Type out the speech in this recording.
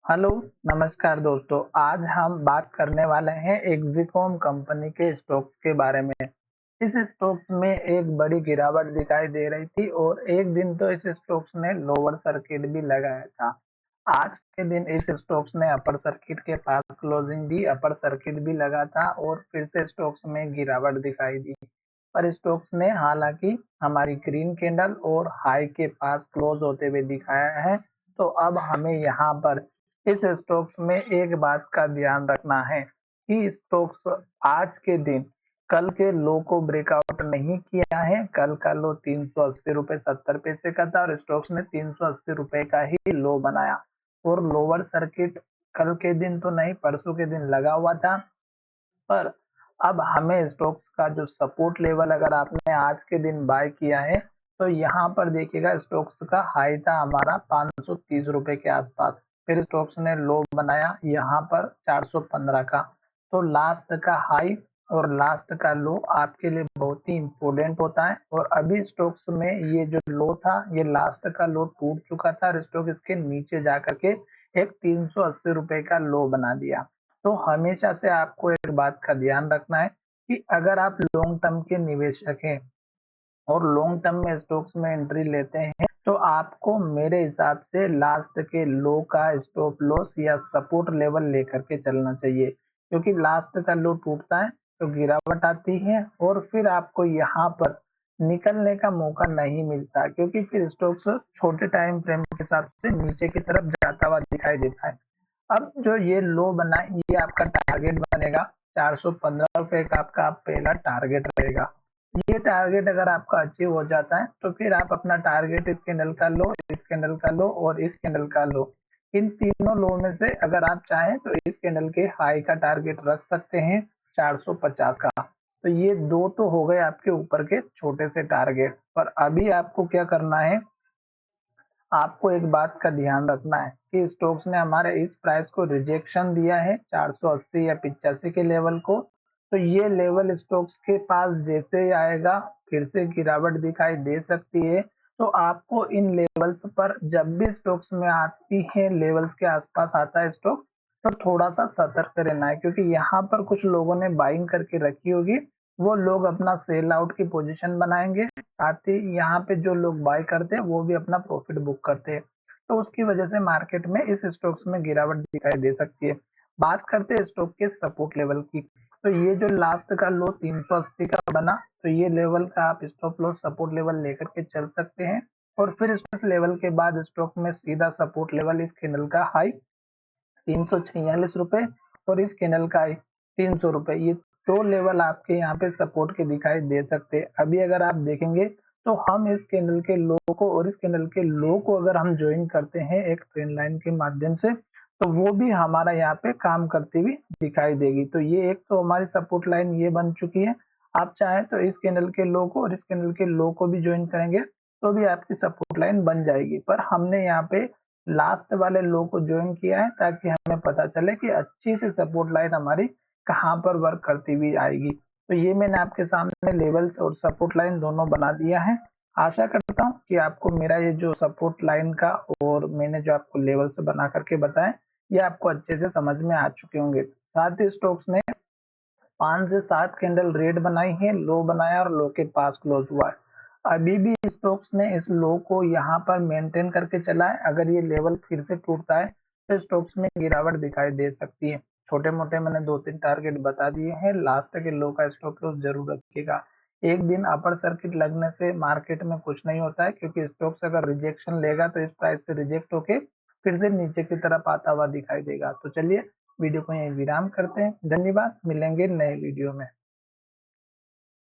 Hello, नमस्कार दोस्तों। आज हम बात करने वाले हैं एक्सिकॉम कंपनी के स्टॉक्स के बारे में। इस स्टॉक्स में एक बड़ी गिरावट दिखाई दे रही थी और एक दिन तो इस स्टॉक्स ने लोअर सर्किट भी लगाया था। आज के दिन इस स्टॉक्स ने अपर सर्किट के पास क्लोजिंग दी, अपर सर्किट भी लगा था और फिर से स्टॉक्स में गिरावट दिखाई दी। पर स्टॉक्स ने हालांकि हमारी ग्रीन कैंडल और हाई के पास क्लोज होते हुए दिखाया है। तो अब हमें यहाँ पर इस स्टॉक्स में एक बात का ध्यान रखना है कि स्टॉक्स आज के दिन कल के लो को ब्रेकआउट नहीं किया है। कल का लो 380 रुपए 70 पैसे का था और स्टॉक्स ने 380 रुपए का ही लो बनाया और लोअर सर्किट कल के दिन तो नहीं, परसों के दिन लगा हुआ था। पर अब हमें स्टॉक्स का जो सपोर्ट लेवल, अगर आपने आज के दिन बाय किया है तो यहाँ पर देखिएगा स्टॉक्स का हाई था हमारा 530 रुपए के आसपास। फिर स्टॉक्स ने लो बनाया यहाँ पर 415 का। तो लास्ट का हाई और लास्ट का लो आपके लिए बहुत ही इम्पोर्टेंट होता है। और अभी स्टॉक्स में ये जो लो था, ये लास्ट का लो टूट चुका था और स्टॉक इसके नीचे जाकर के एक 380 रुपए का लो बना दिया। तो हमेशा से आपको एक बात का ध्यान रखना है कि अगर आप लॉन्ग टर्म के निवेशक हैं और लॉन्ग टर्म में स्टॉक्स में एंट्री लेते हैं तो आपको मेरे हिसाब से लास्ट के लो का स्टॉप लॉस या सपोर्ट लेवल लेकर के चलना चाहिए, क्योंकि लास्ट का लो टूटता है तो गिरावट आती है और फिर आपको यहाँ पर निकलने का मौका नहीं मिलता, क्योंकि फिर स्टॉक्स छोटे टाइम फ्रेम के हिसाब से नीचे की तरफ जाता हुआ दिखाई देता है। अब जो ये लो बना है, ये आपका टारगेट बनेगा। 415 रुपए का आपका पहला टारगेट रहेगा। ये टारगेट अगर आपका अचीव हो जाता है तो फिर आप अपना टारगेट इस कैंडल का लो, इस कैंडल का लो और इस कैंडल का लो, इन तीनों लो में से अगर आप चाहें तो इस कैंडल के हाई का टारगेट रख सकते हैं 450 का। तो ये दो तो हो गए आपके ऊपर के छोटे से टारगेट। पर अभी आपको क्या करना है, आपको एक बात का ध्यान रखना है कि स्टोक्स ने हमारे इस प्राइस को रिजेक्शन दिया है 480 या 85 के लेवल को। तो ये लेवल स्टोक्स के पास जैसे ही आएगा फिर से गिरावट दिखाई दे सकती है। तो आपको इन लेवल्स पर जब भी स्टोक्स में आती है, लेवल्स के आसपास आता है स्टॉक, तो थोड़ा सा सतर्क रहना है, क्योंकि यहाँ पर कुछ लोगों ने बाइंग करके रखी होगी। वो लोग अपना सेल आउट की पोजीशन बनाएंगे, साथ ही यहाँ पे जो लोग बाय करते हैं वो भी अपना प्रॉफिट बुक करते हैं। तो उसकी वजह से मार्केट में इस स्टॉक्स में गिरावट दिखाई दे सकती है। बात करते हैं स्टॉक के सपोर्ट लेवल की। तो ये जो लास्ट का लो 380 का बना, तो ये लेवल का आप स्टॉप लॉस सपोर्ट लेवल लेकर के चल सकते हैं। और फिर इस लेवल के बाद स्टॉक में सीधा सपोर्ट लेवल इस कैंडल का हाई 346 रुपए और इस कैंडल का 300 रुपए, ये दो लेवल आपके यहाँ पे सपोर्ट के दिखाई दे सकते हैं। अभी अगर आप देखेंगे तो हम इस कैंडल के लो को और इस कैंडल के लो को अगर हम ज्वाइन करते हैं एक ट्रेंड लाइन के माध्यम से, तो वो भी हमारा यहाँ पे काम करती हुई दिखाई देगी। तो ये एक तो हमारी सपोर्ट लाइन ये बन चुकी है। आप चाहें तो इस कैंडल के लो को और इस कैंडल के लो को भी ज्वाइन करेंगे तो भी आपकी सपोर्ट लाइन बन जाएगी। पर हमने यहाँ पे लास्ट वाले लो को ज्वाइन किया है ताकि हमें पता चले कि अच्छी सी सपोर्ट लाइन हमारी कहाँ पर वर्क करती हुई आएगी। तो ये मैंने आपके सामने लेवल्स और सपोर्ट लाइन दोनों बना दिया है। आशा करता हूँ कि आपको मेरा ये जो सपोर्ट लाइन का और मैंने जो आपको लेवल्स बना करके बताए, ये आपको अच्छे से समझ में आ चुके होंगे। साथ ही स्टॉक्स ने 5 से 7 कैंडल रेड बनाई है, लो बनाया और लो के पास क्लोज हुआ है। अभी भी स्टॉक्स ने इस लो को यहाँ पर मेंटेन करके चला है। अगर ये लेवल फिर से टूटता है तो स्टॉक्स में गिरावट दिखाई दे सकती है। छोटे मोटे मैंने 2-3 टारगेट बता दिए हैं, लास्ट के लो का स्टॉप लॉस जरूर रखिएगा। एक दिन अपर सर्किट लगने से मार्केट में कुछ नहीं होता है, क्योंकि स्टॉक्स अगर रिजेक्शन लेगा तो इस प्राइस से रिजेक्ट होके फिर से नीचे की तरफ आता हुआ दिखाई देगा। तो चलिए वीडियो को यहीं विराम करते हैं। धन्यवाद, मिलेंगे नए वीडियो में।